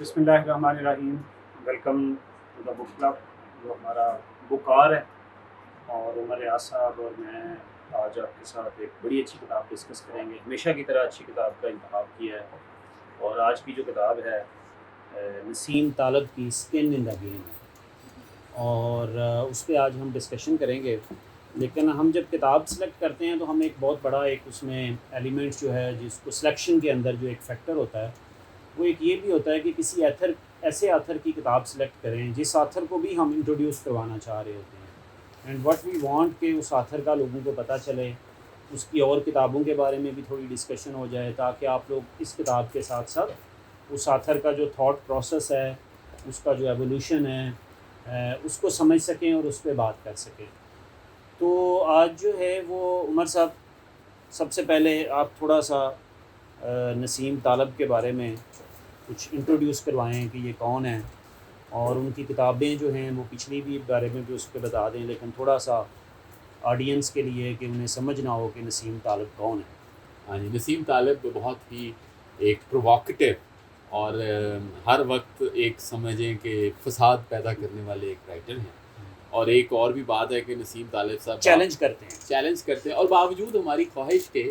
بسم اللہ الرحمن الرحیم. Welcome to the book club. جو ہمارا بک آر ہے، اور عمر ریاض صاحب اور میں آج آپ کے ساتھ ایک بڑی اچھی کتاب ڈسکس کریں گے. ہمیشہ کی طرح اچھی کتاب کا انتخاب کیا ہے، اور آج کی جو کتاب ہے نسیم طالب کی اسکن ان دا گیم ہے، اور اس پہ آج ہم ڈسکشن کریں گے. لیکن ہم جب کتاب سلیکٹ کرتے ہیں تو ہم ایک بہت بڑا اس میں ایلیمنٹ جو ہے، جس کو سلیکشن کے اندر جو ایک فیکٹر ہوتا ہے، وہ ایک یہ بھی ہوتا ہے کہ کسی ایسے آتھر کی کتاب سلیکٹ کریں جس آتھر کو بھی ہم انٹروڈیوس کروانا چاہ رہے ہوتے ہیں. اینڈ واٹ وی وانٹ کہ اس آتھر کا لوگوں کو پتہ چلے، اس کی اور کتابوں کے بارے میں بھی تھوڑی ڈسکشن ہو جائے، تاکہ آپ لوگ اس کتاب کے ساتھ ساتھ اس آتھر کا جو تھاٹ پروسیس ہے، اس کا جو ایولیوشن ہے، اس کو سمجھ سکیں اور اس پہ بات کر سکیں. تو آج جو ہے وہ عمر صاحب، سب سے پہلے آپ تھوڑا سا نسیم طالب کے بارے میں کچھ انٹروڈیوس کروائیں کہ یہ کون ہیں، اور ان کی کتابیں جو ہیں وہ پچھلی بھی بارے میں بھی اس پہ بتا دیں، لیکن تھوڑا سا آڈینس کے لیے کہ انہیں سمجھ نہ ہو کہ نسیم طالب کون ہے. ہاں جی، نسیم طالب بہت ہی ایک پرووکیٹیو اور ہر وقت ایک سمجھیں کہ فساد پیدا کرنے والے ایک رائٹر ہیں. اور ایک اور بھی بات ہے کہ نسیم طالب صاحب چیلنج کرتے ہیں اور باوجود ہماری خواہش کے،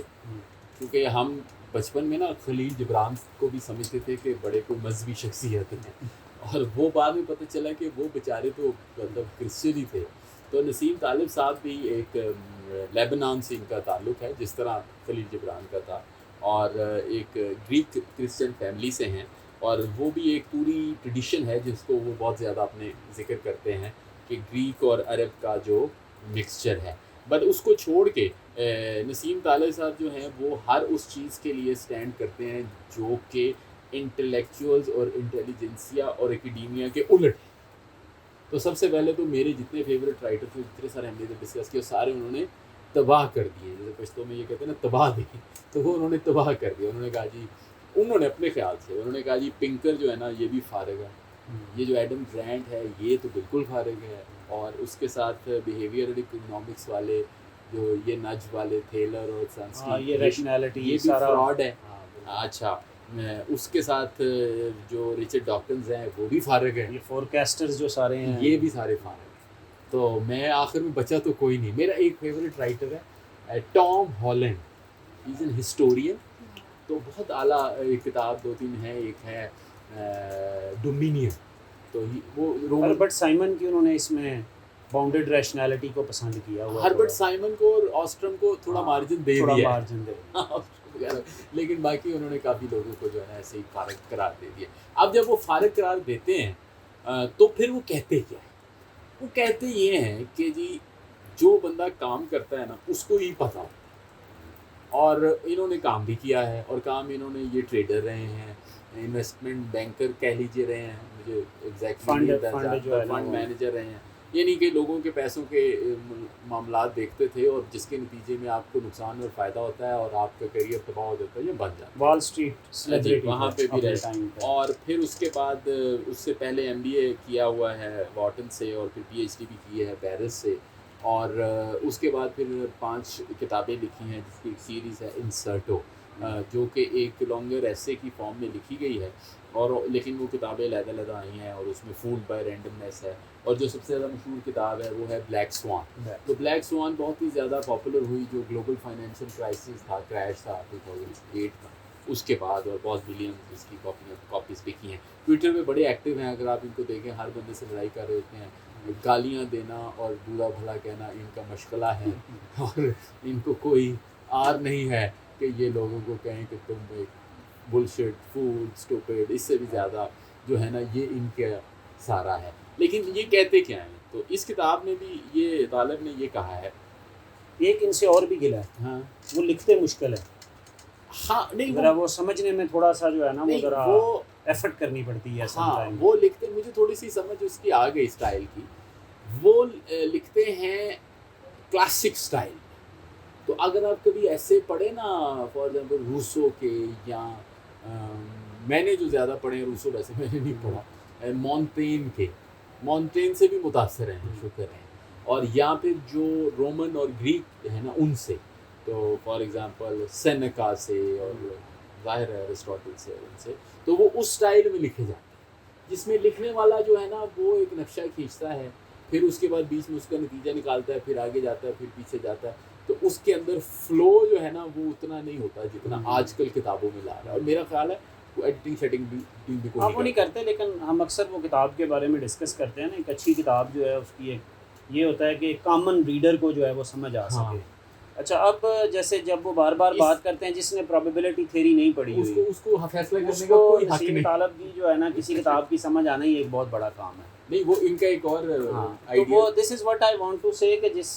کیونکہ ہم بچپن میں نا خلیل جبران کو بھی سمجھتے تھے کہ بڑے کوئی مذہبی شخصیت ہیں، اور وہ بعد میں پتہ چلا کہ وہ بیچارے تو مطلب کرسچن ہی تھے. تو نسیم طالب صاحب بھی ایک لیبنان سے ان کا تعلق ہے، جس طرح خلیل جبران کا تھا، اور ایک گریک کرسچن فیملی سے ہیں. اور وہ بھی ایک پوری ٹریڈیشن ہے جس کو وہ بہت زیادہ اپنے ذکر کرتے ہیں کہ گریک اور عرب کا جو مکسچر ہے. بٹ اس کو چھوڑ کے نسیم طالب صاحب جو ہیں وہ ہر اس چیز کے لیے سٹینڈ کرتے ہیں جو کہ انٹلیکچوئلز اور انٹیلیجنسیا اور ایکیڈیمیا کے الٹ. تو سب سے پہلے تو میرے جتنے فیوریٹ رائٹر تھے، جتنے سارے ہم نے ڈسکس کیے، سارے انہوں نے تباہ کر دیے. جیسے پشتوں میں یہ کہتے ہیں نا تباہ دی، تو وہ انہوں نے تباہ کر دیا. انہوں نے کہا جی، انہوں نے اپنے خیال سے انہوں نے کہا جی پنکر جو ہے نا یہ بھی فارغ ہے، یہ جو ایڈم گرینٹ ہے یہ تو بالکل فارغ ہے، اور اس کے ساتھ بیہیویئرل اکنامکس والے جو یہ نج والے تھیلر اور سنسٹی، یہ ریشنالٹی یہ بھی فراڈ ہے. اچھا، اس کے ساتھ جو رچرڈ ڈاکنز ہیں وہ بھی فارغ ہیں، یہ فورکاسٹرز جو سارے ہیں یہ بھی سارے فارغ ہیں. تو میں آخر میں بچا تو کوئی نہیں. میرا ایک فیوریٹ رائٹر ہے Tom Holland, is an historian. تو بہت اعلیٰ کتاب دو تین ہیں، ایک ہے ڈومینین. تو وہ ہربرٹ سائمن کی انہوں نے اس میں باؤنڈیڈ ریشنالٹی کو پسند کیا ہوا. ہربرٹ سائمن کو اور آسٹرم کو تھوڑا مارجن دے دیا، لیکن باقی انہوں نے کافی لوگوں کو جو ہے ایسے ہی فارغ قرار دے دیا. اب جب وہ فارغ قرار دیتے ہیں تو پھر وہ کہتے کیا ہے؟ وہ کہتے یہ ہیں کہ جی جو بندہ کام کرتا ہے نا اس کو ہی پتہ ہو. اور انہوں نے کام بھی کیا ہے، اور کام انہوں نے یہ ٹریڈر رہے ہیں، انویسٹمنٹ بینکر کہہ لیجیے رہے ہیں، مجھے ایگزیکٹ فنڈ مینیجر رہے ہیں. یعنی کہ لوگوں کے پیسوں کے معاملات دیکھتے تھے، اور جس کے نتیجے میں آپ کو نقصان اور فائدہ ہوتا ہے اور آپ کا کیریئر تباہ ہو جاتا ہے یا بن جاتا ہے. وال اسٹریٹ وہاں پہ بھی رہے. اور پھر اس کے بعد اس سے پہلے MBA کیا ہوا ہے واٹن سے، اور پھر PhD بھی کی ہے پیرس سے. اور اس کے بعد پھر 5 کتابیں لکھی ہیں، جس کی ایک سیریز ہے انسرٹو، جو کہ ایک لانگر ایسے کی فارم میں لکھی گئی ہے، اور لیکن وہ کتابیں علیحدہ آئی ہیں، اور اس میں فولڈ بائی رینڈمنیس ہے. اور جو سب سے زیادہ مشہور کتاب ہے وہ ہے بلیک سوان. تو بلیک سوان بہت ہی زیادہ پاپولر ہوئی، جو گلوبل فائنینشیل کرائسس تھا، کریش تھا 2008 کا، اس کے بعد، اور بہت بلین اس کی کاپیز بکی ہیں. ٹویٹر پہ بڑے ایکٹیو ہیں، اگر آپ ان کو دیکھیں ہر بندے سے لڑائی کر رہے ہوتے ہیں. گالیاں دینا اور برا بھلا کہنا ان کا مشغلہ ہے، اور ان کو کوئی آر نہیں ہے کہ یہ لوگوں کو کہیں کہ تم ایک بلشٹ فول اسٹوپڈ. اس سے بھی زیادہ جو ہے نا یہ ان کا سارا ہے. لیکن یہ کہتے کیا ہیں؟ تو اس کتاب میں بھی یہ طالب نے یہ کہا ہے، ایک ان سے اور بھی گلا ہے، ہاں وہ لکھتے مشکل ہے. ہاں نہیں، ذرا وہ سمجھنے میں تھوڑا سا جو ہے نا وہ ذرا ایفرٹ کرنی پڑتی ہے. ہاں وہ لکھتے، مجھے تھوڑی سی سمجھ اس کی آ گئی اسٹائل کی. وہ لکھتے ہیں کلاسک اسٹائل. تو اگر آپ کبھی ایسے پڑھیں نا، فار ایگزامپل روسو کے، یا میں نے جو زیادہ پڑھے ہیں روسو، ویسے میں نے نہیں پڑھا، مونتین کے، مونتین سے بھی متاثر ہیں، شکر ہیں. اور یا پھر جو رومن اور گریک ہے نا ان سے، تو فار ایگزامپل سینیکا سے، اور ظاہر ہے ایرسٹوٹل سے، ان سے. تو وہ اس سٹائل میں لکھے جاتے ہیں. جس میں لکھنے والا جو ہے نا وہ ایک نقشہ کھینچتا ہے، پھر اس کے بعد بیچ میں اس کا نتیجہ نکالتا ہے، پھر آگے جاتا ہے، پھر پیچھے جاتا ہے، تو اس کے اندر فلو جو ہے نا وہ اتنا نہیں ہوتا جتنا آج کل کتابوں میں لا رہا ہے. اور میرا خیال ہے وہ ایڈیٹنگ شیٹنگ بھی کوئی آپ وہ نہیں کرتے، لیکن ہم اکثر وہ کتاب کے بارے میں ڈسکس کرتے ہیں نا. ایک اچھی کتاب جو ہے اس کی ایک یہ ہوتا ہے کہ کامن ریڈر کو جو ہے وہ سمجھ آ سکے. اچھا، اب جیسے جب وہ بار بار بات کرتے ہیں جس نے پرابیبلٹی تھیوری نہیں پڑھی ہوئی، اس کو فیصلہ اس کرنے کا کو کوئی حق نسیم نہیں. طالب کی جو ہے نا کسی کتاب کی سمجھ آنا ہی ایک بہت بڑا کام ہے. نہیں وہ ان کا ایک اور تو وہ this is what I want to say کہ جس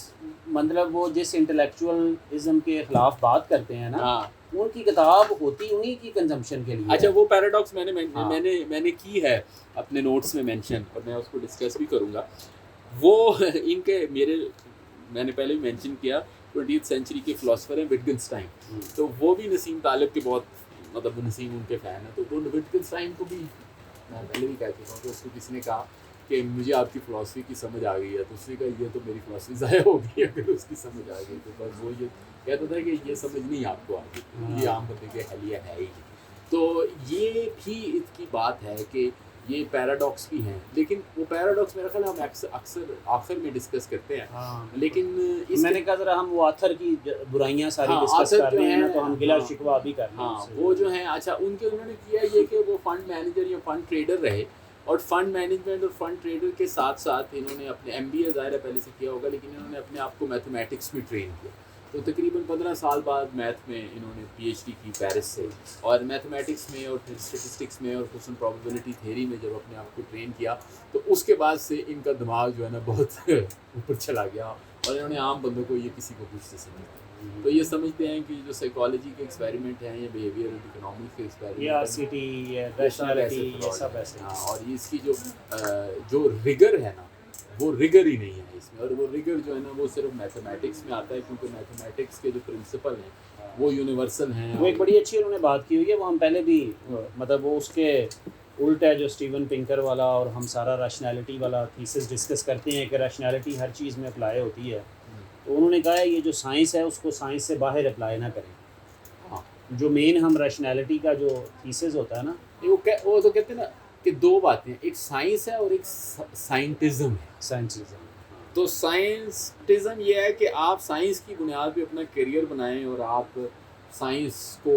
مطلب وہ جس انٹلیکچوئلزم کے خلاف بات کرتے ہیں نا ان کی کتاب ہوتی انہی کی کنزمپشن کے لیے. اچھا، وہ پیراڈاکس میں نے کی ہے اپنے نوٹس میں مینشن، اور میں اس کو ڈسکس بھی کروں گا. وہ ان کے میں نے پہلے بھی مینشن کیا 20th سینچری کے فلاسفر ہیں وٹگنسٹائن. تو وہ بھی نسیم طالب کے بہت مطلب نسیم ان کے فین ہیں. تو وہ وٹگنسٹائن کو بھی میں پہلے بھی کہہ چکا ہوں کہ اس کو کسی نے کہا کہ مجھے آپ کی فلاسفی کی سمجھ آ گئی ہے، تو اس نے کہا یہ تو میری فلاسفی ضائع ہو گئی اگر اس کی سمجھ آ گئی. تو بس وہ یہ کہتا تھا کہ یہ سمجھ نہیں آپ کو آ گئی، یہ عام بندے کے حلیہ ہے ہی. تو یہ بھی اس کی بات ہے کہ یہ پیراڈاکس بھی ہیں، لیکن وہ پیراڈاکس میرا خیال ہم اکثر آخر میں ڈسکس کرتے ہیں. لیکن میں نے کہا ذرا ہم وہ آتھر کی برائیاں ساری ڈسکس کر رہے ہیں نا، تو ہم گلا شکوہ بھی کر رہے ہیں. وہ جو ہیں اچھا انہوں نے کیا یہ کہ وہ فنڈ مینیجر یا فنڈ ٹریڈر رہے، اور فنڈ مینجمنٹ اور فنڈ ٹریڈر کے ساتھ ساتھ انہوں نے اپنے MBA ظاہر ہے پہلے سے کیا ہوگا، لیکن انہوں نے اپنے آپ کو میتھمیٹکس میں ٹرین کیا. تو تقریباً 15 سال بعد میتھ میں انہوں نے PhD کی پیرس سے، اور میتھمیٹکس میں اور اسٹیٹسٹکس میں اور خصوصاً پرابیبلٹی تھیوری میں جب اپنے آپ کو ٹرین کیا تو اس کے بعد سے ان کا دماغ جو ہے نا بہت اوپر چلا گیا، اور انہوں نے عام بندوں کو یہ کسی کو کچھ نہیں سمجھا. تو یہ سمجھتے ہیں کہ جو سائیکالوجی کے ایکسپیریمنٹ ہیں یا بیہیویئر اکنامکس کے ایکسپیریمنٹ، اور اس کی جو رگر ہے نا وہ رگر ہی نہیں ہے اس میں. اور وہ رگر جو ہے نا وہ صرف میتھمیٹکس میں آتا ہے، کیونکہ میتھمیٹکس کے جو پرنسپل ہیں وہ یونیورسل ہیں. وہ ایک بڑی اچھی انہوں نے بات کی ہوئی ہے، وہ ہم پہلے بھی مطلب وہ اس کے الٹ ہے جو اسٹیون پنکر والا، اور ہم سارا ریشنالٹی والا تھیسس ڈسکس کرتے ہیں کہ ریشنالٹی ہر چیز میں اپلائی ہوتی ہے. تو انہوں نے کہا ہے یہ جو سائنس ہے اس کو سائنس سے باہر اپلائی نہ کریں. جو مین ہم ریشنالٹی کا جو تھیسس ہوتا ہے نا، وہ تو کہتے ہیں نا کہ دو باتیں، ایک سائنس ہے اور ایک سائنٹزم ہے. سائنسزم. تو سائنسٹزم یہ ہے کہ آپ سائنس کی بنیاد پہ اپنا کیریئر بنائیں، اور آپ سائنس کو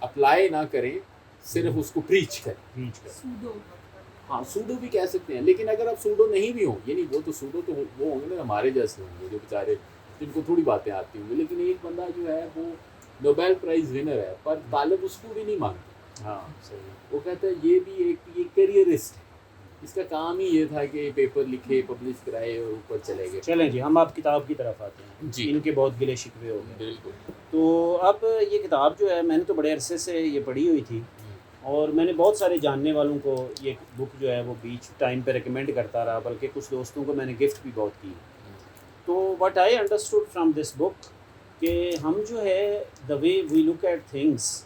اپلائی نہ کریں، صرف اس کو پریچ کریں. سوڈو بھی کہہ سکتے ہیں، لیکن اگر آپ سوڈو نہیں بھی ہوں، یعنی وہ تو سوڈو تو وہ ہوں گے نا ہمارے جیسے ہوں گے جو بیچارے جن کو تھوڑی باتیں آتی ہوں گی. لیکن ایک بندہ جو ہے وہ نوبیل پرائز ونر ہے، پر طالب اس کو بھی نہیں مانتا. وہ کہتا ہے یہ بھی یہ کیریئرسٹ ہے، اس کا کام ہی یہ تھا کہ پیپر لکھے، پبلش کرائے اور اوپر چلے گئے. چلیں جی ہم آپ کتاب کی طرف آتے ہیں جی. ان کے بہت گلے شکوے ہو گئے. بالکل. تو اب یہ کتاب جو ہے میں نے تو بڑے عرصے سے یہ پڑھی ہوئی تھی، اور میں نے بہت سارے جاننے والوں کو یہ بک جو ہے وہ بیچ ٹائم پہ ریکمینڈ کرتا رہا، بلکہ کچھ دوستوں کو میں نے گفٹ بھی بہت کی. تو what I understood from this book کہ ہم جو ہے the way we look at things,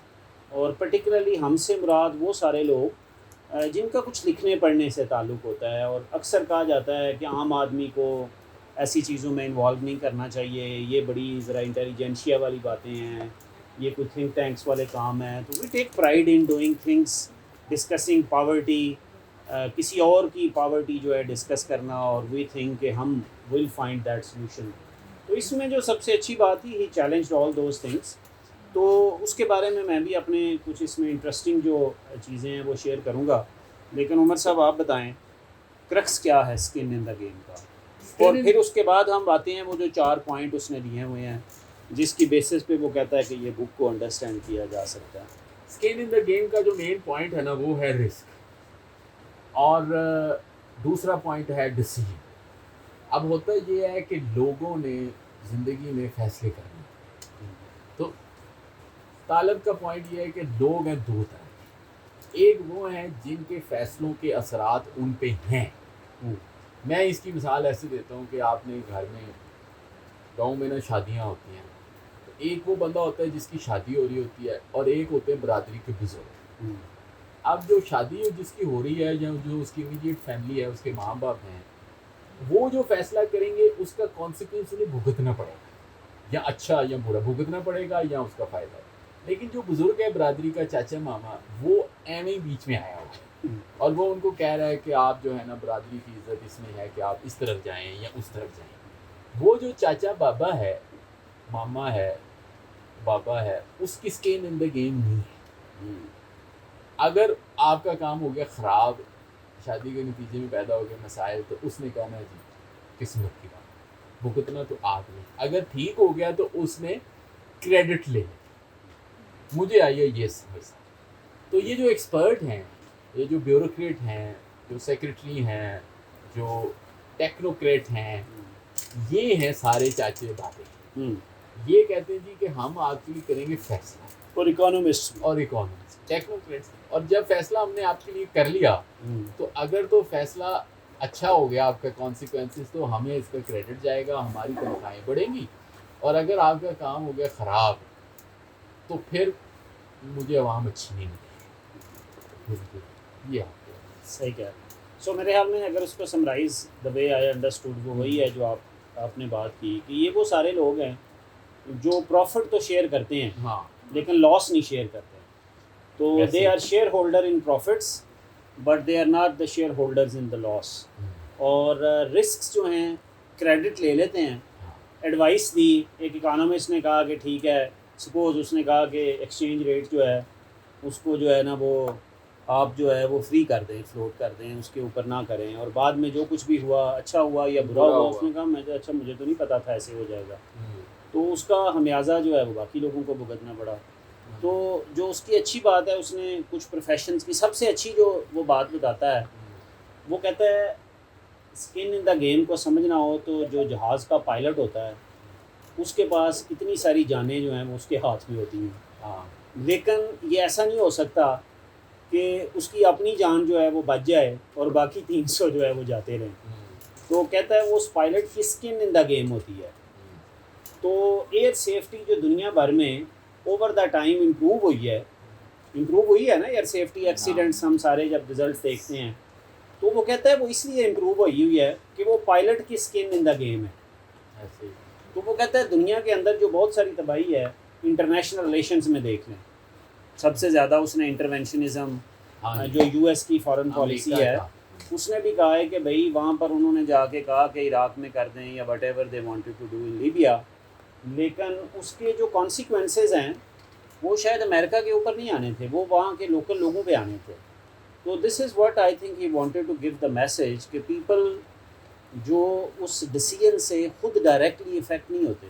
اور پرٹیکولرلی ہم سے مراد وہ سارے لوگ جن کا کچھ لکھنے پڑھنے سے تعلق ہوتا ہے، اور اکثر کہا جاتا ہے کہ عام آدمی کو ایسی چیزوں میں انوالو نہیں کرنا چاہیے، یہ بڑی ذرا انٹیلیجنشیا والی باتیں ہیں، یہ کوئی تھنک ٹینکس والے کام ہیں. تو we take pride in doing things, discussing poverty, کسی اور کی پاورٹی جو ہے ڈسکس کرنا، اور وی تھنک کہ ہم ول فائنڈ دیٹ سولوشن. تو اس میں جو سب سے اچھی بات تھی، ہی چیلنجڈ آل دوز تھنگس. تو اس کے بارے میں بھی اپنے کچھ اس میں انٹرسٹنگ جو چیزیں ہیں وہ شیئر کروں گا. لیکن عمر صاحب آپ بتائیں کرکس کیا ہے اسکن ان دا گیم کا، اور پھر اس کے بعد ہم آتے ہیں وہ جو 4 پوائنٹ اس نے دیے ہوئے ہیں جس کی بیسس پہ وہ کہتا ہے کہ یہ بک کو انڈرسٹینڈ کیا جا سکتا ہے. اسکن ان دا گیم کا جو مین پوائنٹ ہے نا وہ ہے رسک، اور دوسرا پوائنٹ ہے ڈیسیژن. اب ہوتا یہ ہے کہ لوگوں نے زندگی میں فیصلے کرنے، تو طالب کا پوائنٹ یہ ہے کہ لوگ ہیں دو طرح کے. ایک وہ ہیں جن کے فیصلوں کے اثرات ان پہ ہیں. میں اس کی مثال ایسے دیتا ہوں کہ آپ نے گھر میں گاؤں میں نا شادیاں ہوتی ہیں، تو ایک وہ بندہ ہوتا ہے جس کی شادی ہو رہی ہوتی ہے، اور ایک ہوتے ہیں برادری کے بزرگ. اب جو شادی جس کی ہو رہی ہے یا جو اس کی امیڈیٹ فیملی ہے، اس کے ماں باپ ہیں، وہ جو فیصلہ کریں گے اس کا کانسیکوینس انہیں بھگتنا پڑے گا، یا اچھا یا برا بھگتنا پڑے گا، یا اس کا فائدہ ہے. لیکن جو بزرگ ہے برادری کا، چاچا ماما، وہ ایویں بیچ میں آیا ہوا ہے. اور وہ ان کو کہہ رہا ہے کہ آپ جو ہے نا برادری کی عزت اس میں ہے کہ آپ اس طرف جائیں یا اس طرف جائیں. وہ جو چاچا بابا ہے، ماما ہے، بابا ہے، اس کی اسکن ان دا گیم نہیں ہے. اگر آپ کا کام ہو گیا خراب، شادی کے نتیجے میں پیدا ہو گئے مسائل، تو اس نے کہنا جی قسمت کی بات، بھگتنا تو آپ نے. اگر ٹھیک ہو گیا تو اس نے کریڈٹ لے لیا، مجھے آئیے یہ سمجھ. تو یہ جو ایکسپرٹ ہیں، یہ جو بیوروکریٹ ہیں، جو سیکرٹری ہیں، جو ٹیکنوکریٹ ہیں، یہ ہیں سارے چاچے بابے. یہ کہتے ہیں جی کہ ہم آپ کے لیے کریں گے فیصلہ. اور اکانومسٹ ٹیکنوکریٹس. اور جب فیصلہ ہم نے آپ کے لیے کر لیا تو اگر تو فیصلہ اچھا ہو گیا آپ کا کانسیکوینسز، تو ہمیں اس کا کریڈٹ جائے گا، ہماری تنخواہیں بڑھیں گی. اور اگر آپ کا کام ہو گیا خراب تو پھر مجھے عوام اچھی نہیں لگی. یہ صحیح کہہ رہے ہیں. سو میرے خیال میں اگر اس کو summarize the way I understood, وہ وہی ہے جو آپ نے بات کی کہ یہ وہ سارے لوگ ہیں جو پروفٹ تو شیئر کرتے ہیں ہاں لیکن لاس نہیں شیئر کرتے. تو they are shareholder in profits but they are not the shareholders in the loss. اور رسکس جو ہیں کریڈٹ لے لیتے ہیں. ایڈوائس دی ایک اکانومسٹ نے کہا کہ ٹھیک ہے، سپوز اس نے کہا کہ ایکسچینج ریٹ جو ہے اس کو جو ہے نا وہ آپ جو ہے وہ فری کر دیں، فلوٹ کر دیں، اس کے اوپر نہ کریں. اور بعد میں جو کچھ بھی ہوا، اچھا ہوا یا برا ہوا، اس نے کہا میں تو اچھا مجھے تو نہیں پتا تھا ایسے ہو جائے گا. تو اس کا خمیازہ جو ہے وہ باقی لوگوں کو بھگتنا پڑا. تو جو اس کی اچھی بات ہے، اس نے کچھ پروفیشنز کی سب سے اچھی جو وہ بات بتاتا ہے، وہ کہتا ہے اسکن ان دا گیم کو سمجھنا ہو تو جو جہاز کا پائلٹ ہوتا ہے اس کے پاس اتنی ساری جانیں جو ہیں وہ اس کے ہاتھ میں ہوتی ہیں. لیکن یہ ایسا نہیں ہو سکتا کہ اس کی اپنی جان جو ہے وہ بچ جائے اور باقی 300 جو ہے وہ جاتے رہیں. تو کہتا ہے وہ اس پائلٹ کی اسکن ان دا گیم ہوتی ہے. تو ایئر سیفٹی جو دنیا بھر میں اوور دا ٹائم امپروو ہوئی ہے نا ایئر سیفٹی. ایکسیڈنٹس ہم سارے جب رزلٹ دیکھتے ہیں تو وہ کہتا ہے وہ اس لیے امپروو ہوئی ہے کہ وہ پائلٹ کی اسکن ان دا گیم ہے. تو وہ کہتا ہے دنیا کے اندر جو بہت ساری تباہی ہے انٹرنیشنل ریلیشنز میں دیکھ لیں. سب سے زیادہ اس نے انٹرونشنزم، جو یو ایس کی فارن پالیسی ہے، اس نے بھی کہا ہے کہ بھائی وہاں پر انہوں نے جا کے کہا کہ عراق میں کر دیں یا whatever they wanted to do in Libya, لیکن اس کے جو کانسیکوینسز ہیں وہ شاید امریکہ کے اوپر نہیں آنے تھے، وہ وہاں کے لوکل لوگوں پہ آنے تھے. تو this is what I think he wanted to give the message کہ پیپل جو اس ڈیسیجن سے خود ڈائریکٹلی افیکٹ نہیں ہوتے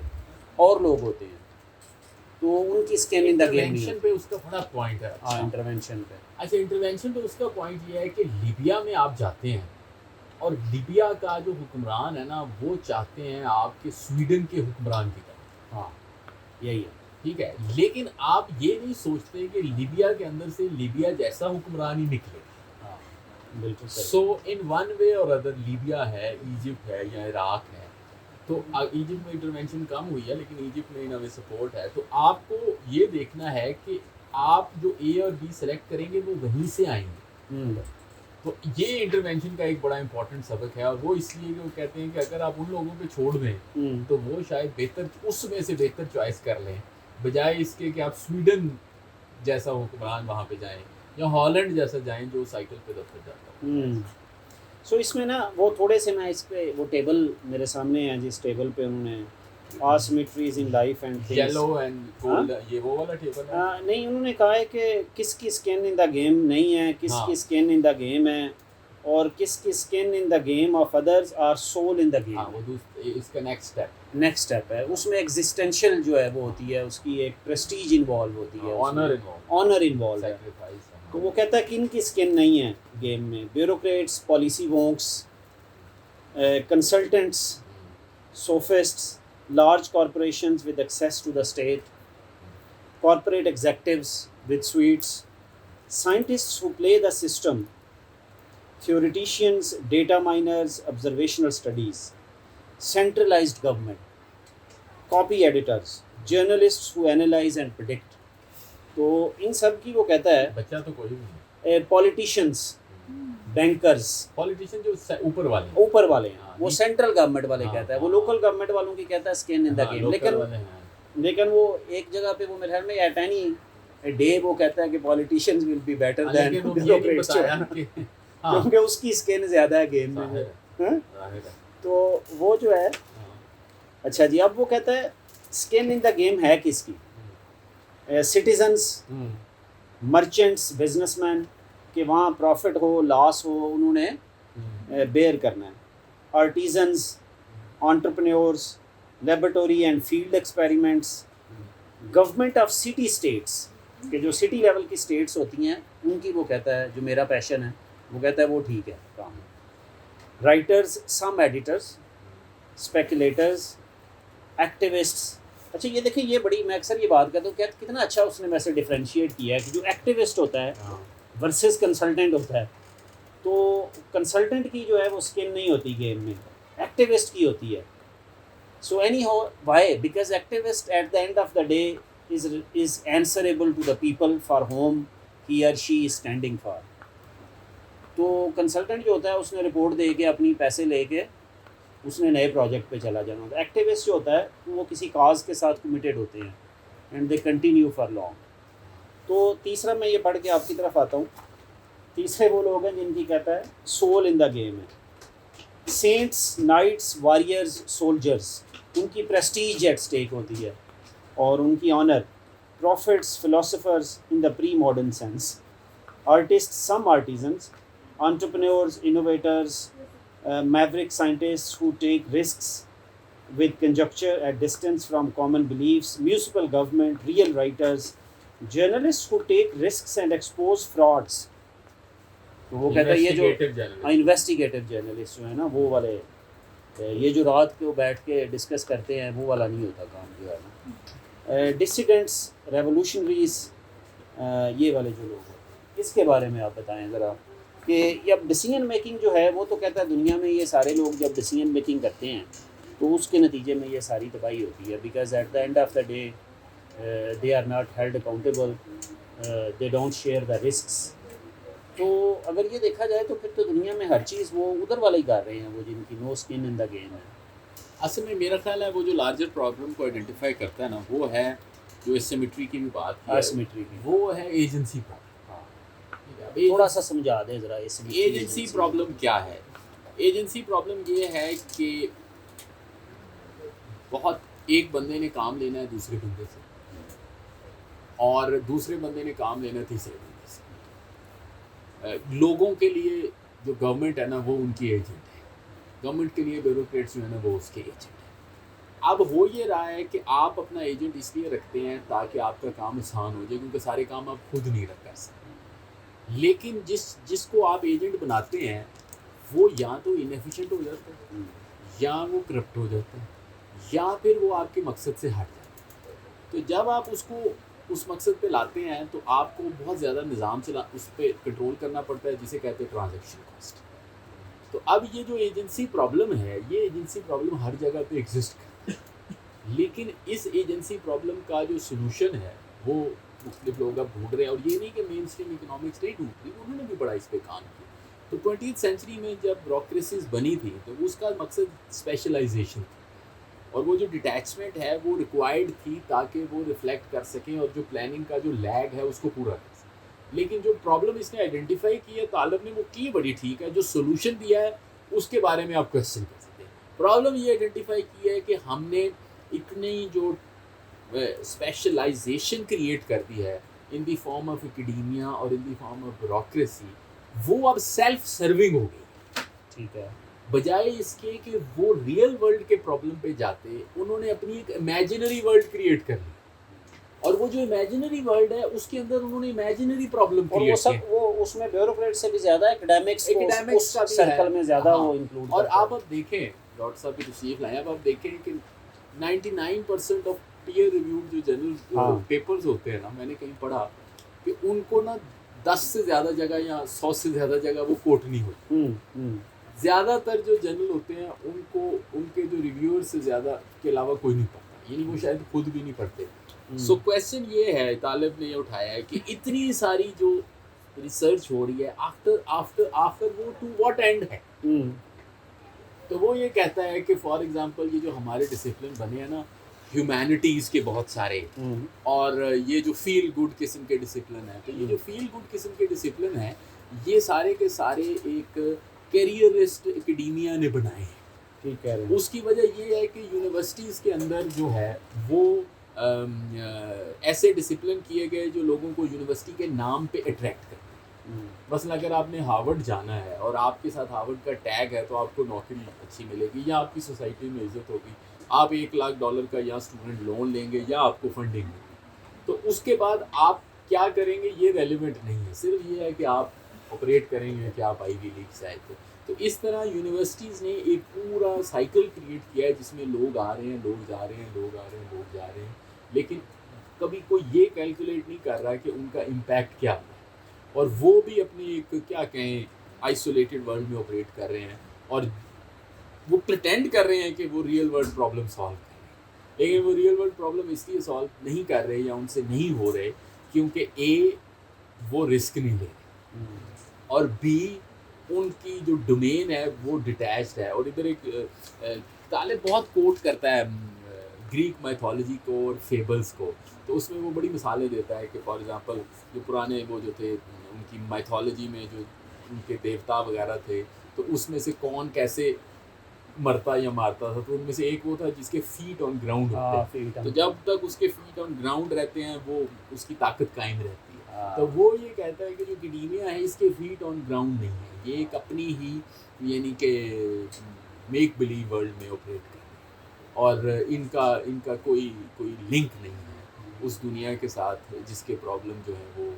اور لوگ ہوتے ہیں، تو ان کی skin in the game intervention پہ اس کا بڑا پوائنٹ ہے. انٹرونشن پہ انٹرونشن پہ اس کا پوائنٹ یہ ہے کہ لیبیا میں آپ جاتے ہیں اور لیبیا کا جو حکمران ہے نا وہ چاہتے ہیں آپ کے سویڈن کے حکمران کی طرح. ہاں یہی ہے. ٹھیک ہے، لیکن آپ یہ نہیں سوچتے کہ لیبیا کے اندر سے لیبیا جیسا حکمران ہی نکلے. بالکل. سو ان ون وے اور ادر لیبیا ہے، ایجپٹ ہے یا عراق ہے. تو ایجپٹ میں انٹرونشن کم ہوئی ہے لیکن ایجپٹ میں ہمیں سپورٹ ہے. تو آپ کو یہ دیکھنا ہے کہ آپ جو اے اور بی سلیکٹ کریں گے وہ وہیں سے آئیں گے. تو یہ انٹرونشن کا ایک بڑا امپورٹنٹ سبق ہے. اور وہ اس لیے کہ وہ کہتے ہیں کہ اگر آپ ان لوگوں پہ چھوڑ دیں تو وہ شاید بہتر اس میں سے بہتر چوائس کر لیں، بجائے اس کے کہ آپ سویڈن جیسا حکمران وہاں پہ جائیں یا ہالینڈ جیسا جائیں جو سائیکل پہ دفتر جاتا ہے. سو اس میں نا وہ تھوڑے سے میں اس پہ وہ ٹیبل میرے سامنے ہے جس ٹیبل پہ انہوں نے asymmetries in life and things. Yellow and gold, یہ وہ والا ٹیبل ہے. نہیں، انہوں نے کہا ہے کہ کس کی اسکن ان دا گیم نہیں ہے، کس کی اسکن ان دا گیم ہے، اور کس کی skin in the game of others are soul in the game. وہ اس کا نیکسٹ اسٹیپ ہے. اس میں ایگزسٹینشیل جو ہے وہ ہوتی ہے، اس کی ایک پریسٹیج انوالو ہوتی ہے، آنر انوالو ہے. تو وہ کہتا ہے کہ ان کی اسکن نہیں ہے گیم میں. Bureaucrats, policy wonks, consultants, sophists, large corporations with access to the state, corporate executives with suites, scientists who play the system, theoreticians, data miners, observational studies, centralized government, copy editors, journalists who analyze and predict. تو ان سب کی وہ کہتا ہے بچہ تو کوئی نہیں. Politicians, bankers, politician جو اوپر والے ہیں وہ سینٹرل گورنمنٹ والے کہتا ہے. وہ لوکل گورنمنٹ والوں کی کہتا ہے اسکن ان دا گیم. لیکن وہ ایک جگہ پہ وہ میرے خیال میں ایٹینی ڈے وہ کہتا ہے کہ politicians will be better than لیکن وہ یہ نہیں بتایا کہ کیونکہ اس کی اسکن زیادہ ہے گیم میں. تو وہ جو ہے اچھا جی اب وہ کہتا ہے اسکن ان دا گیم ہے کس کی؟ سٹیزنس، مرچنٹس، بزنس مین، کہ وہاں پروفٹ ہو لاس ہو انہوں نے بیئر کرنا ہے. Artisans, entrepreneurs, laboratory and field experiments. Government of city states, کہ جو سٹی لیول کی اسٹیٹس ہوتی ہیں ان کی وہ کہتا ہے جو میرا پیشن ہے وہ کہتا ہے وہ ٹھیک ہے کام. رائٹرز، سم ایڈیٹرز، اسپیکولیٹرز، ایکٹیوسٹس. اچھا یہ دیکھیں یہ بڑی میں اکثر یہ بات کرتا ہوں کہ کتنا اچھا اس نے ویسے ڈیفرینشیٹ کیا ہے کہ جو ایکٹیوسٹ ہوتا ہے ورسز کنسلٹنٹ ہوتا ہے. تو کنسلٹنٹ کی جو ہے وہ اسکن نہیں ہوتی گیم میں، ایکٹیوسٹ کی ہوتی ہے. So anyhow why? Because activist at the end of the day is answerable to the people for whom he or she is standing for. تو کنسلٹنٹ جو ہوتا ہے اس نے رپورٹ دے کے اپنی پیسے لے کے اس نے نئے پروجیکٹ پہ چلا جانا ہوتا ہے. ایکٹیوسٹ جو ہوتا ہے وہ کسی کاز کے ساتھ کمیٹیڈ ہوتے ہیں and they continue for long. تو تیسرا میں یہ پڑھ کے آپ کی طرف آتا ہوں. تیسرے وہ لوگ ہیں جن کی کہتا ہے سول ان دا گیم ہے. سینٹس، نائٹس، واریئرز، سولجرز، ان کی پریسٹیج ایٹ اسٹیک ہوتی ہے اور ان کی owner. Prophets, philosophers in the pre modern sense. Artist, some artisans, entrepreneurs, innovators, maverick scientists who take risks with conjecture at distance from common beliefs. Municipal government, real writers, journalists who take risks and expose frauds. تو وہ کہتا ہے یہ جو investigative journalist جو ہے نا وہ والے یہ جو رات کو بیٹھ کے ڈسکس کرتے ہیں وہ والا نہیں ہوتا کام جو ہے نا. ڈسیڈنٹس، ریولوشنریز، یہ والے جو لوگ ہیں اس کے بارے میں آپ بتائیں ذرا کہ اب ڈیسیژن میکنگ جو ہے وہ تو کہتا ہے دنیا میں یہ سارے لوگ جب ڈیسیژن میکنگ کرتے ہیں تو اس کے نتیجے میں یہ ساری تباہی ہوتی ہے. Because at the end of the day they are not held accountable, they don't share the risks. تو اگر یہ دیکھا جائے تو پھر تو دنیا میں ہر چیز وہ ادھر والے ہی کر رہے ہیں وہ جن کی نو اسکن ان دا گیم ہے. اصل میں میرا خیال ہے وہ جو لارجر پرابلم کو آئیڈینٹیفائی کرتا ہے نا وہ ہے جو اسیمیٹری کی بھی بات کی اسیمیٹری کی، وہ ہے ایجنسی پرابلم. تھوڑا سا سمجھا دیں ذرا ایجنسی پرابلم کیا ہے. ایجنسی پرابلم یہ ہے کہ بہت ایک بندے نے کام لینا ہے دوسرے بندے سے اور دوسرے بندے نے کام لینا ہے تیسرے بندے سے. لوگوں کے لیے جو گورنمنٹ ہے نا وہ ان کی ایجنٹ ہے، گورنمنٹ کے لیے بیوروکریٹس جو ہے نا وہ اس کے ایجنٹ ہے. اب ہو یہ رہا ہے کہ آپ اپنا ایجنٹ اس لیے رکھتے ہیں تاکہ آپ کا کام آسان ہو جائے کیونکہ سارے کام آپ خود نہیں کر سکتے. لیکن جس کو آپ ایجنٹ بناتے ہیں وہ یا تو انیفیشینٹ ہو جاتا ہے یا وہ کرپٹ ہو جاتا ہے یا پھر وہ آپ کے مقصد سے ہٹ جاتا ہے. تو جب آپ اس کو اس مقصد پہ لاتے ہیں تو آپ کو بہت زیادہ نظام سے اس پہ کنٹرول کرنا پڑتا ہے جسے کہتے ہیں ٹرانزیکشن کاسٹ. تو اب یہ جو ایجنسی پرابلم ہے یہ ایجنسی پرابلم ہر جگہ پہ ایگزسٹ کرتی ہے، لیکن اس ایجنسی پرابلم کا جو سلوشن ہے وہ مختلف لوگ اب ڈھونڈ رہے ہیں. اور یہ نہیں کہ مین اسٹریم اکنامکس نہیں ڈھونڈ رہی، انہوں نے بھی بڑا اس پہ کام کیا. تو 20th سینچری میں جب بیوروکریسیز بنی تھی تو اس کا مقصد اسپیشلائزیشن تھی اور وہ جو ڈیٹیچمنٹ ہے وہ ریکوائرڈ تھی تاکہ وہ ریفلیکٹ کر سکیں اور جو پلاننگ کا جو لیگ ہے اس کو پورا کر سکیں. لیکن جو پرابلم اس نے آئیڈینٹیفائی کی ہے طالب نے وہ کی بڑی ٹھیک ہے، جو سولوشن دیا ہے اس کے بارے میں آپ کوشچن کر سکتے ہیں. پرابلم یہ آئیڈینٹیفائی کی ہے کہ ہم نے اتنی جو اسپیشلائزیشن کریٹ کر دی ہے ان دی فارم آف اکیڈیمیا اور ان دی فارم آف بیوروکریسی وہ اب سیلف سرونگ ہو گئی. ٹھیک ہے، بجائے اس کے کہ وہ ریئل ورلڈ کے پرابلم پہ جاتے انہوں نے اپنی ایک امیجنری ورلڈ کریٹ کر لی اور وہ جو امیجنری ورلڈ ہے اس کے اندر انہوں نے امیجنری پرابلم اور وہ سب وہ اس میں بیوروکریٹ سے بھی زیادہ ایکڈیمکس کا سرکل میں زیادہ وہ انکلوڈ. اور آپ اب دیکھیں ڈاکٹر صاحب کی تشریف لائیں، اب آپ دیکھیں کہ 99% آف پیئر ریویوڈ جو جرنل پیپرز ہوتے ہیں نا میں نے کہیں پڑھا کہ ان کو نا 10 سے زیادہ جگہ یا 100 سے زیادہ جگہ وہ کوٹ نہیں ہوتی. زیادہ تر جو جرنل ہوتے ہیں ان کو ان کے جو ریویور سے زیادہ کے علاوہ کوئی نہیں پڑھتا، یعنی وہ شاید خود بھی نہیں پڑھتے. سو کویسچن یہ ہے طالب نے یہ اٹھایا ہے کہ اتنی ساری جو ریسرچ ہو رہی ہے آفٹر وہ ٹو واٹ اینڈ ہے. تو وہ یہ کہتا ہے کہ فار ایگزامپل یہ جو ہمارے ڈسپلن بنے ہیں نا ہیومینٹیز کے بہت سارے، اور یہ جو فیل گڈ قسم کے ڈسپلن ہیں. تو یہ جو فیل گڈ قسم کے ڈسپلن ہیں یہ سارے کے سارے ایک کیریئرسٹ اکیڈیمیا نے بنائے ہیں. ٹھیک ہے. اس کی وجہ یہ ہے کہ یونیورسٹیز کے اندر جو ہے وہ ایسے ڈسپلن کیے گئے جو لوگوں کو یونیورسٹی کے نام پہ اٹریکٹ کرتے ہیں. مثلا اگر آپ نے ہارورڈ جانا ہے اور آپ کے ساتھ ہارورڈ کا ٹیگ ہے تو آپ کو نوکری اچھی ملے گی یا آپ کی سوسائٹی میں عزت ہوگی. آپ $1,00,000 کا یا اسٹوڈنٹ لون لیں گے یا آپ کو فنڈنگ ملے گی. تو اس کے بعد آپ کیا کریں گے یہ ریلیونٹ نہیں ہے، صرف یہ ہے کہ آپ آپریٹ کریں گے کہ آپ آئی وی لیگ سے آئے تھے. تو اس طرح یونیورسٹیز نے ایک پورا سائیکل کریٹ کیا ہے جس میں لوگ آ رہے ہیں، لوگ جا رہے ہیں، لوگ آ رہے ہیں، لوگ جا رہے ہیں، لیکن کبھی کوئی یہ کیلکولیٹ نہیں کر رہا کہ ان کا امپیکٹ کیا ہے. اور وہ بھی اپنی ایک کیا کہیں آئسولیٹڈ ورلڈ میں آپریٹ کر رہے ہیں اور وہ پریٹینڈ کر رہے ہیں کہ وہ ریئل ورلڈ پرابلم سالو کر رہے ہیں، لیکن وہ ریئل ورلڈ پرابلم اس لیے سالو نہیں کر رہے یا ان سے نہیں ہو رہے کیونکہ وہ رسک نہیں لے رہے، اور ان کی جو ڈومین ہے وہ ڈیٹیچڈ ہے. اور ادھر ایک طالب بہت کوٹ کرتا ہے گریک میتھولوجی کو اور فیبلز کو، تو اس میں وہ بڑی مثالیں دیتا ہے کہ فار ایگزامپل جو پرانے وہ جو تھے ان کی میتھولوجی میں جو ان کے دیوتا وغیرہ تھے تو اس میں سے کون کیسے مرتا یا مارتا تھا. تو ان میں سے ایک وہ تھا جس کے فیٹ آن گراؤنڈ ہوتے ہیں، تو جب تک اس کے فیٹ آن گراؤنڈ رہتے ہیں وہ اس کی طاقت قائم رہتی ہے. تو وہ یہ کہتا ہے کہ جو اکیڈیمیا ہے اس کے فیٹ آن گراؤنڈ نہیں ہے، یہ ایک اپنی ہی یعنی کہ میک بلیو ورلڈ میں آپریٹ کر رہے ہیں اور ان کا کوئی لنک نہیں ہے اس دنیا کے ساتھ جس کے پرابلم جو ہے وہ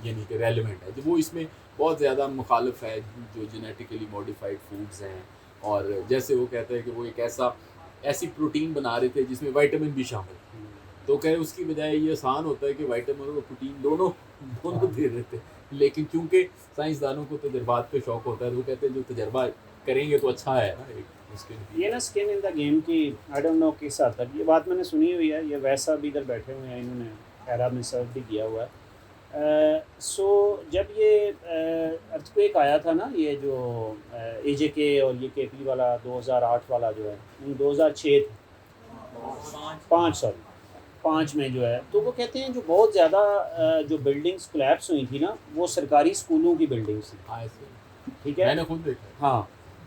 یعنی کہ ریلیونٹ ہے. وہ اس میں بہت زیادہ مخالف ہے جو جینیٹیکلی موڈیفائڈ فوڈز ہیں، اور جیسے وہ کہتا ہے کہ وہ ایک ایسی پروٹین بنا رہے تھے جس میں وائٹامن بھی شامل ہے، تو کہ اس کی بجائے یہ آسان ہوتا ہے کہ وائٹامن اور پروٹین دونوں دے دیتے، لیکن کیونکہ سائنسدانوں کو تجربات پہ شوق ہوتا ہے تو وہ کہتے ہیں جو تجربہ کریں گے تو اچھا ہے نا. یہ نا اسکن ان دا گیم کی آئی ڈونٹ نو کس حد تک یہ بات میں نے سنی ہوئی ہے. یہ ویسا بھی ادھر بیٹھے ہوئے ہیں، انہوں نے عرب میں سرو بھی کیا ہوا ہے. سو جب یہ ارتھکویک آیا تھا نا، یہ جو اے جے کے اور یہ کے پی والا 2008 والا جو ہے 2006 5 میں جو ہے، تو وہ کہتے ہیں جو بہت زیادہ جو بلڈنگس کولیپس ہوئی تھی نا وہ سرکاری اسکولوں کی بلڈنگس تھیں. ٹھیک ہے، میں نے خود دیکھا. ہاں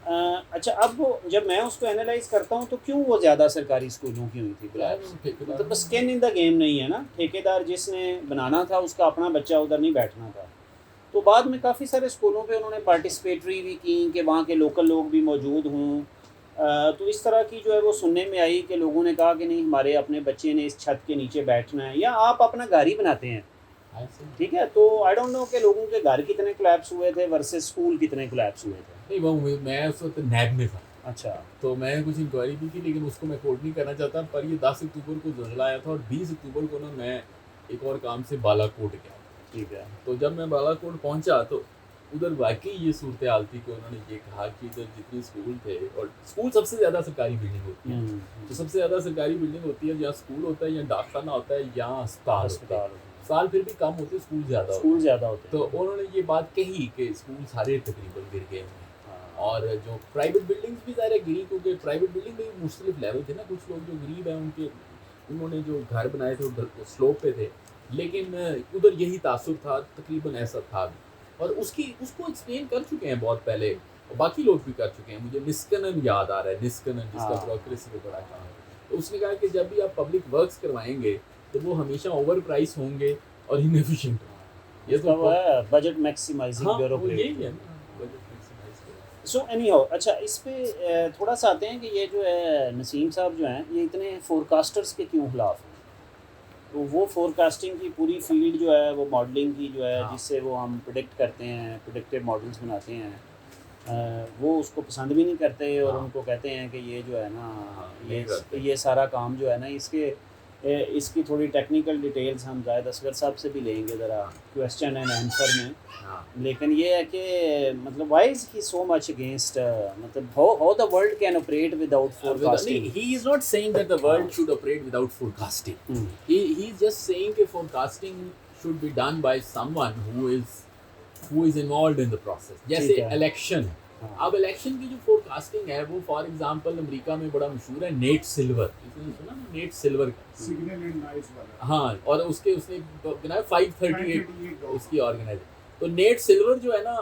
اچھا. اب جب میں اس کو اینالائز کرتا ہوں تو کیوں وہ زیادہ سرکاری اسکولوں کی ہوئی تھی کولیپس؟ مطلب اسکن ان دا گیم نہیں ہے نا. ٹھیکیدار جس نے بنانا تھا اس کا اپنا بچہ ادھر نہیں بیٹھنا تھا. تو بعد میں کافی سارے اسکولوں پہ انہوں نے پارٹیسپیٹری بھی کی کہ وہاں کے لوکل لوگ بھی موجود ہوں. تو اس طرح کی جو ہے وہ سننے میں آئی کہ لوگوں نے کہا کہ نہیں ہمارے اپنے بچے نے اس چھت کے نیچے بیٹھنا ہے، یا آپ اپنا گھر ہی بناتے ہیں. ٹھیک ہے، تو آئی ڈونٹ نو کہ لوگوں کے گھر کتنے کولیپس ہوئے تھے ورسز اسکول کتنے کولیپس ہوئے تھے. نہیں وہ میں اس وقت نیب میں تھا. اچھا. تو میں نے کچھ انکوائری کی تھی لیکن اس کو میں کوٹ نہیں کرنا چاہتا. پر یہ 10 اکتوبر کو زلزلہ آیا تھا اور 20 اکتوبر کو نا میں ایک اور کام سے بالا کوٹ گیا. ٹھیک ہے. تو جب میں بالا کوٹ پہنچا تو ادھر واقعی یہ صورتحال تھی کہ انہوں نے یہ کہا کہ ادھر جتنے اسکول تھے، اور اسکول سب سے زیادہ سرکاری بلڈنگ ہوتی ہے، تو سب سے زیادہ سرکاری بلڈنگ ہوتی ہے جہاں اسکول ہوتا ہے یا ڈاکخانہ ہوتا ہے یا ہسپتال. سال پھر بھی کم ہوتے، اسکول زیادہ ہوتے. تو انہوں نے یہ بات کہی کہ اسکول سارے تقریباً گر گئے ہیں. اور جو پرائیویٹ بلڈنگس بھی ظاہر ہے گری، کیونکہ پرائیویٹ بلڈنگ میں مختلف لیول تھے نا. کچھ لوگ جو غریب ہیں انہوں نے جو گھر بنائے تھے وہ سلوپ پہ تھے، لیکن ادھر یہی تاثر تھا تقریباً ایسا تھا بھی. اور اس کو ایکسپلین کر چکے ہیں بہت پہلے، اور باقی لوگ بھی کر چکے ہیں. مجھے نسکنن یاد آ رہا ہے، نسکنن جس کا بیوروکریسی پہ بڑا کام ہے. تو اس نے کہا کہ جب بھی آپ پبلک ورکس کروائیں گے تو وہ ہمیشہ اوور پرائس ہوں گے اور انیفیشینٹ ہوں گے. یہ تو ہے بجٹ میکسیمائزنگ بیوروکریسی. یہی ہے نا. سو اینی ہاؤ، اچھا اس پہ تھوڑا سا آتے ہیں کہ یہ جو ہے نسیم صاحب جو ہیں یہ اتنے فور کاسٹرس کے کیوں خلاف ہیں؟ تو وہ فور کاسٹنگ کی پوری فیلڈ جو ہے وہ ماڈلنگ کی جو ہے جس سے وہ ہم پریڈکٹ کرتے ہیں، پریڈکٹیو ماڈلس بناتے ہیں، وہ اس کو پسند بھی نہیں کرتے اور ان کو کہتے ہیں کہ یہ جو ہے نا یہ سارا کام جو ہے نا اس کی تھوڑی ٹیکنیکل ڈیٹیلز ہم زاہد اصغر صاحب سے بھی لیں گے ذرا کویسچن اینڈ آنسر میں. لیکن یہ ہے کہ مطلب وائی از ہی سو مچ اگینسٹ، مطلب how the world can operate without forecasting. He is not saying that the world should operate without forecasting. He is just saying that forecasting should be done by someone who is involved in the process. جیسے election ہے، اب election کی جو casting ہے وہ for example امریکہ میں بڑا مشہور ہے نیٹ سلور، سنا Nate Silver signal and noise والا، ہاں، اور اس نے بنایا 538 اس کی آرگنائزیشن. تو نیٹ سلور جو ہے نا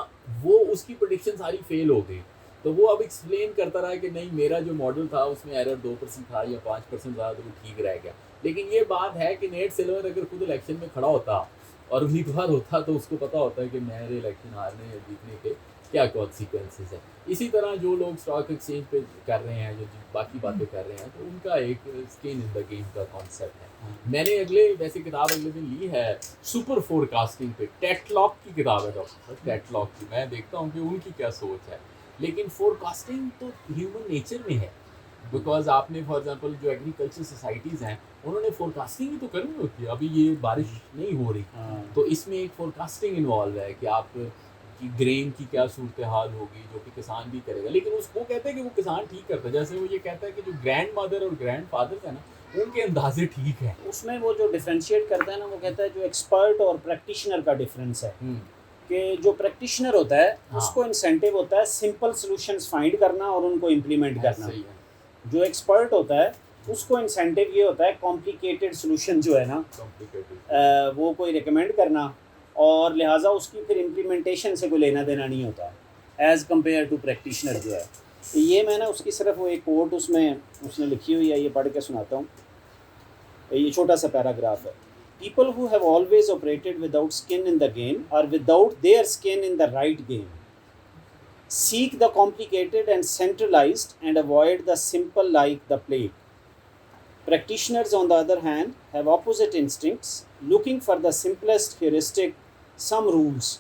وہ اس کی پریڈکشن ساری فیل ہو گئی. تو وہ اب ایکسپلین کرتا رہا کہ نہیں میرا جو ماڈل تھا اس میں ایرر 2% تھا یا 5% تھا تو وہ ٹھیک رہ گیا. لیکن یہ بات ہے کہ نیٹ سلور اگر خود الیکشن میں کھڑا ہوتا اور امیدوار ہوتا تو اس کو پتا ہوتا ہے کہ میرے الیکشن ہارنے یا جیتنے کے کیا کانسیکوینسز ہیں. اسی طرح جو لوگ اسٹاک ایکسچینج پہ کر رہے ہیں جو باقی باتیں کر رہے ہیں تو ان کا ایک اسکن ان دا گیم کا کانسیپٹ ہے. میں نے ویسے کتاب اگلے دن لی ہے سپر فور کاسٹنگ پہ، ٹیٹلاک کی کتاب ہے ڈاکٹر ٹیٹلاک کی. میں دیکھتا ہوں کہ ان کی کیا سوچ ہے. لیکن فور کاسٹنگ تو ہیومن نیچر میں ہے، بیکاز آپ نے فار ایگزامپل جو ایگریکلچر سوسائٹیز ہیں انہوں نے فور کاسٹنگ ہی تو کرنی ہوتی ہے. ابھی یہ بارش نہیں ہو رہی تو اس میں ایک فور کاسٹنگ انوالو ہے کہ آپ کی گرین کی کیا صورتحال ہوگی جو کہ کسان بھی کرے گا. لیکن اس کو کہتے ہیں کہ وہ کسان ٹھیک کرتا ہے، جیسے وہ یہ کہتا ہے کہ جو گرینڈ مدر اور گرینڈ فادر ہیں نا ان کے اندازے ٹھیک ہیں. اس میں وہ جو ڈیفرینشیٹ کرتا ہے نا وہ کہتا ہے جو ایکسپرٹ اور پریکٹیشنر کا ڈفرینس ہے کہ جو پریکٹیشنر ہوتا ہے اس کو انسینٹیو ہوتا ہے سمپل سلوشنز فائنڈ کرنا اور ان کو امپلیمنٹ کرنا. جو ایکسپرٹ ہوتا ہے اس کو انسینٹیو یہ ہوتا ہے کمپلیکیٹڈ سلوشن جو ہے نا وہ کوئی ریکمینڈ کرنا، اور لہٰذا اس کی پھر امپلیمنٹیشن سے کوئی لینا دینا نہیں ہوتا ایز کمپیئر ٹو پریکٹیشنر جو ہے. یہ میں نے اس کی صرف وہ ایک کوٹ اس نے لکھی ہوئی ہے، یہ پڑھ کے سناتا ہوں. یہ چھوٹا سا پیراگراف ہے. People who have always operated without skin in the game or without their skin in the right game seek the complicated and centralized and avoid the simple like the plague. Practitioners, on the other hand, have opposite instincts, looking for the simplest heuristic, some rules.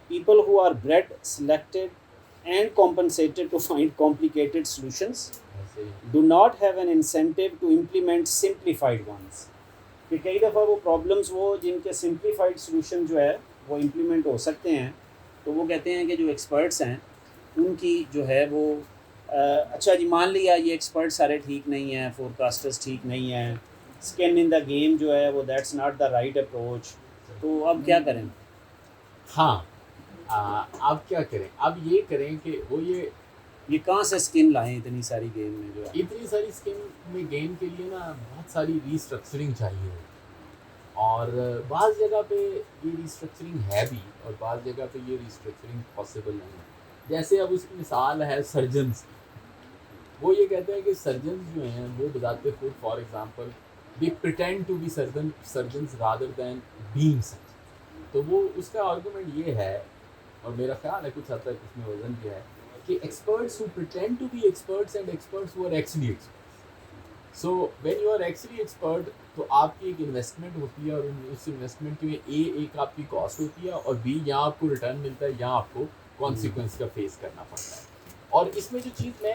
People who are bred, selected, and compensated to find complicated solutions do not have an incentive to implement simplified ones. کہ کئی دفعہ وہ problems وہ جن کے simplified solution جو ہے وہ امپلیمنٹ ہو سکتے ہیں تو وہ کہتے ہیں کہ جو ایکسپرٹس ہیں ان کی جو ہے وہ اچھا جی مان لیا یہ ایکسپرٹ سارے ٹھیک نہیں ہیں، فور کاسٹرز ٹھیک نہیں ہیں، اسکن ان دا گیم جو ہے وہ that's not the right approach, تو اب کیا کریں؟ ہاں اب کیا کریں؟ اب یہ کریں کہ وہ یہ کہاں سے اسکن لائیں اتنی ساری گیم میں جو ہے اتنی ساری اسکن میں گیم کے لیے نا بہت ساری ریسٹرکچرنگ چاہیے. اور بعض جگہ پہ یہ ریسٹرکچرنگ ہے بھی اور بعض جگہ پہ یہ ریسٹرکچرنگ پاسبل نہیں ہے. جیسے اب اس کی مثال ہے سرجنز کی. وہ یہ کہتے ہیں کہ سرجنز جو ہیں وہ بذات خود for example they pretend to be surgeons rather than being surgeon. تو وہ اس کا آرگومنٹ یہ ہے اور میرا خیال ہے کچھ حد تک اس میں وزن کیا ہے کہ experts who pretend to be experts and experts who are actually experts. So when you are actually expert تو آپ کی ایک انویسٹمنٹ ہوتی ہے اور اس انویسٹمنٹ میں ایک آپ کی کاسٹ ہوتی ہے اور بی یہاں آپ کو ریٹرن ملتا ہے، یہاں آپ کو کانسیکوینس کا فیس کرنا پڑتا ہے. اور اس میں جو چیز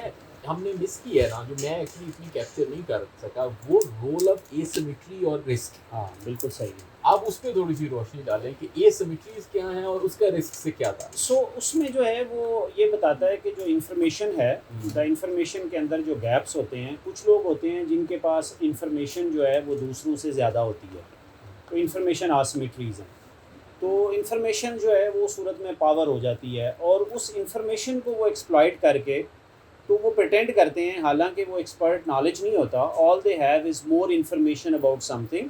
ہم نے مس کی ہے نا جو میں ایکچولی اتنی کیپچر نہیں کر سکا وہ رول آف اے سیمیٹری اور رسک. ہاں بالکل صحیح. آپ اس پہ تھوڑی سی روشنی ڈالیں کہ اے سیمیٹریز کیا ہیں اور اس کا رسک سے کیا تھا. سو اس میں جو ہے وہ یہ بتاتا ہے کہ جو انفارمیشن ہے دا انفارمیشن کے اندر جو گیپس ہوتے ہیں، کچھ لوگ ہوتے ہیں جن کے پاس انفارمیشن جو ہے وہ دوسروں سے زیادہ ہوتی ہے، تو انفارمیشن آسیمیٹریز ہیں. تو انفارمیشن جو ہے وہ صورت میں پاور ہو جاتی ہے اور اس انفارمیشن کو وہ ایکسپلائٹ کر کے تو وہ پریٹینڈ کرتے ہیں حالانکہ وہ ایکسپرٹ نالج نہیں ہوتا. All they have is more information about something,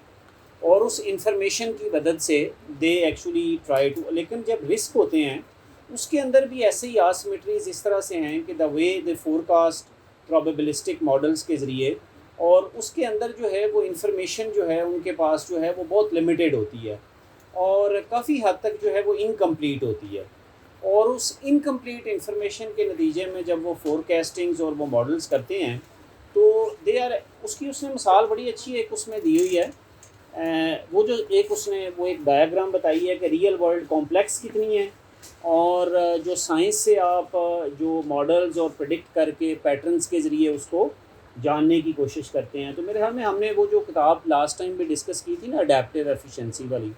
اور اس انفارمیشن کی مدد سے دے ایکچولی ٹرائی ٹو. لیکن جب رسک ہوتے ہیں اس کے اندر بھی ایسے ہی آسیمیٹریز اس طرح سے ہیں کہ دا وے دے فور کاسٹ پرابیبلسٹک ماڈلس کے ذریعے، اور اس کے اندر جو ہے وہ انفارمیشن جو ہے ان کے پاس جو ہے وہ بہت لمیٹیڈ ہوتی ہے اور کافی حد تک جو ہے وہ انکمپلیٹ ہوتی ہے. اور اس انکمپلیٹ انفارمیشن کے نتیجے میں جب وہ فور کاسٹنگز اور وہ ماڈلس کرتے ہیں تو دے آر اس نے مثال بڑی اچھی ایک اس میں دی ہوئی ہے. وہ جو ایک ایک ڈایاگرام بتائی ہے کہ ریئل ورلڈ کمپلیکس کتنی ہے اور جو سائنس سے آپ جو ماڈلز اور پریڈکٹ کر کے پیٹرنز کے ذریعے اس کو جاننے کی کوشش کرتے ہیں. تو میرے خیال میں ہم نے وہ جو کتاب لاسٹ ٹائم بھی ڈسکس کی تھی نا اڈیپٹیو ایفیشنسی والی،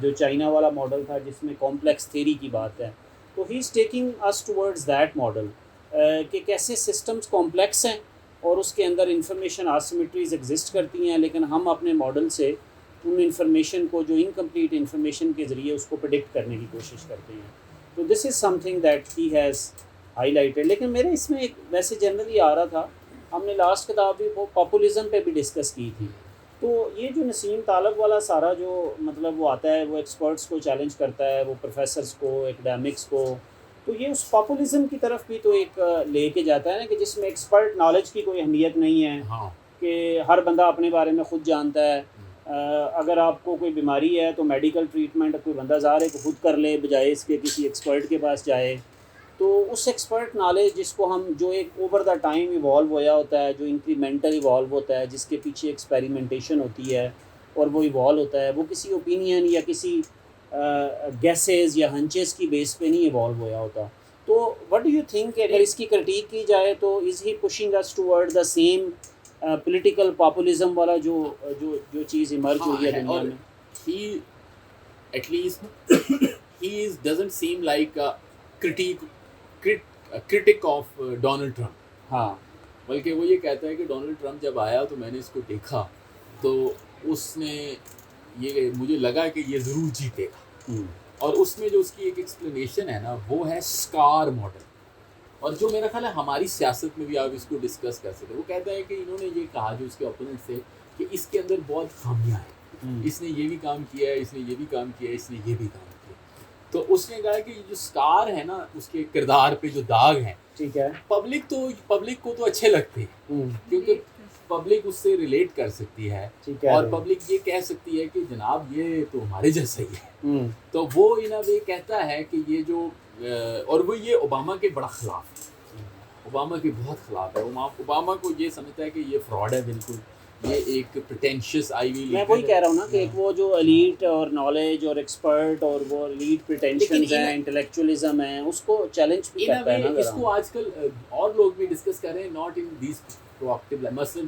جو چائنا والا ماڈل تھا جس میں کمپلیکس تھیری کی بات ہے، تو he is taking us towards that model کہ کیسے سسٹمز کمپلیکس ہیں اور اس کے اندر انفارمیشن آسیمیٹریز ایگزسٹ کرتی ہیں، لیکن ہم اپنے ماڈل سے ان انفارمیشن کو جو انکمپلیٹ انفارمیشن کے ذریعے اس کو پریڈکٹ کرنے کی کوشش کرتے ہیں. تو this is something that he has highlighted. لیکن میرے اس میں ایک ویسے جنرلی آ رہا تھا, ہم نے لاسٹ کتاب بھی وہ پاپولزم پہ بھی ڈسکس کی تھی. تو یہ جو نسیم طالب والا سارا جو مطلب وہ آتا ہے, وہ ایکسپرٹس کو چیلنج کرتا ہے, وہ پروفیسرز کو, ایکڈیمکس کو, تو یہ اس پاپولزم کی طرف بھی تو ایک لے کے جاتا ہے نا, کہ جس میں ایکسپرٹ نالج کی کوئی اہمیت نہیں ہے, ہاں کہ ہر بندہ اپنے بارے میں خود جانتا ہے. اگر آپ کو کوئی بیماری ہے تو میڈیکل ٹریٹمنٹ کوئی بندہ ظاہر ہے کہ خود کر لے بجائے اس کے کسی ایکسپرٹ کے پاس جائے. تو اس ایکسپرٹ نالج جس کو ہم جو ایک اوور دا ٹائم ایوالو ہوا ہوتا ہے, جو انکریمنٹل ایوالو ہوتا ہے, جس کے پیچھے ایکسپیریمنٹیشن ہوتی ہے اور وہ ایوالو ہوتا ہے, وہ کسی اوپینین یا کسی گیسز یا ہنچز کی بیس پہ نہیں ایوالو ہوا ہوتا. تو وٹ ڈو یو تھنک, اگر اس کی کرٹیک کی جائے تو is he pushing us toward the same political populism والا جو جو جو چیز ایمرج ہوئی ہے دنیا میں؟ he at least he doesn't seem like a critic of Donald Trump. ہاں, بلکہ وہ یہ کہتا ہے کہ ڈونلڈ ٹرمپ جب آیا تو میں نے اس کو دیکھا تو اس نے یہ مجھے لگا کہ یہ ضرور جیتے گا. اور اس میں جو اس کی ایک ایکسپلینیشن ہے نا, وہ ہے اسکار ماڈل. اور جو میرا خیال ہے ہماری سیاست میں بھی آپ اس کو ڈسکس کر سکتے. وہ کہتا ہے کہ انہوں نے یہ کہا جو اس کے اوپوننٹ تھے کہ اس کے اندر بہت خامیاں ہیں, اس نے یہ بھی کام کیا ہے, اس نے یہ بھی کام کیا ہے, اس نے یہ بھی کام کیا. تو اس نے کہا کہ جو اسکار ہے نا, اس کے کردار پہ جو داغ ہیں, ٹھیک ہے, پبلک کو تو اچھے لگتے ہیں کیونکہ پبلک اس سے ریلیٹ کر سکتی ہے, اور پبلک یہ کہہ سکتی ہے کہ جناب یہ تو ہمارے جیسا ہی ہے. تو وہ یہ کہتا ہے کہ یہ جو, اور وہ یہ اوباما کے بڑا خلاف ہے, اوباما کے بہت خلاف ہے. اوباما کو یہ سمجھتا ہے کہ یہ فراڈ ہے بالکل, یہ ایک پریٹینشیس آئی ہوئی. میں وہی کہہ رہا ہوں نا کہ ایک وہ جو ایلیٹ اور نالج اور ایکسپرٹ اور وہ ایلیٹ پریٹینشنز ہیں, انٹلیکچوئلزم ہیں, اس کو چیلنج بھی کرتا ہے نا. اس کو آج کل اور لوگ بھی ڈسکس کر رہے ہیں, ناٹ ان دیز پروکٹیو. مثلا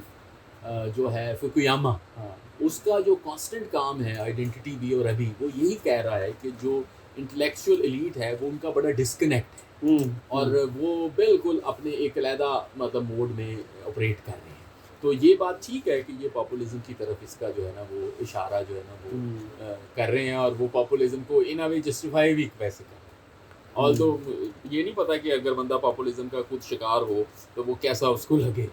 جو ہے فوکویاما, اس کا جو کانسٹنٹ کام ہے آئیڈینٹی بھی, اور ابھی وہ یہی کہہ رہا ہے کہ جو انٹلیکچوئل ایلیٹ ہے وہ ان کا بڑا ڈسکنیکٹ ہے, اور وہ بالکل اپنے ایک علیحدہ مطلب موڈ میں آپریٹ کر رہے ہیں. تو یہ بات ٹھیک ہے کہ یہ پاپولزم کی طرف اس کا جو ہے نا وہ اشارہ جو ہے نا وہ کر رہے ہیں, اور وہ پاپولزم کو ان اے وے جسٹیفائی بھی ویسے کر رہے ہیں. آلدو یہ نہیں پتا کہ اگر بندہ پاپولزم کا خود شکار ہو تو وہ کیسا اس کو لگے,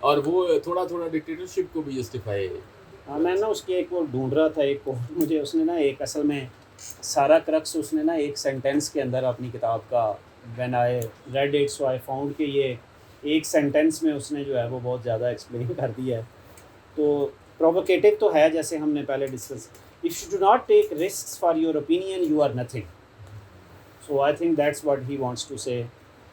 اور وہ تھوڑا تھوڑا ڈکٹیٹرشپ کو بھی جسٹیفائی. ہاں, میں نا اس کی ایک وہ ڈھونڈ رہا تھا ایک کو, مجھے اس نے نا ایک اصل میں سارا کرکس اس نے نا ایک سینٹینس کے اندر اپنی کتاب کا when I read it so I found کہ یہ ایک سینٹینس میں اس نے جو ہے وہ بہت زیادہ ایکسپلین کر دیا ہے. تو پرووکیٹو تو ہے, جیسے ہم نے پہلے discuss, if you do not take risks for your opinion you are nothing. So I think that's what he wants to say,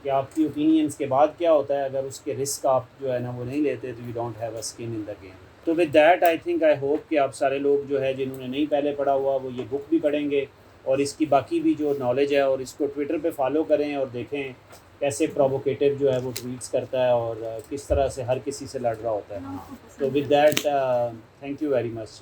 کہ آپ کی اوپینینس کے بعد کیا ہوتا ہے, اگر اس کے رسک آپ جو ہے نا وہ نہیں لیتے تو you don't have a skin in the game. تو with that I think I hope کہ آپ سارے لوگ جو ہے جنہوں نے نہیں پہلے پڑھا ہوا وہ یہ بک بھی پڑھیں گے, اور اس کی باقی بھی جو نالج ہے, اور اس کو ٹویٹر پہ فالو کریں اور دیکھیں کیسے پرووکیٹو جو ہے وہ ٹویٹس کرتا ہے اور کس طرح سے ہر کسی سے لڑ رہا ہوتا ہے. تو with that thank you very much.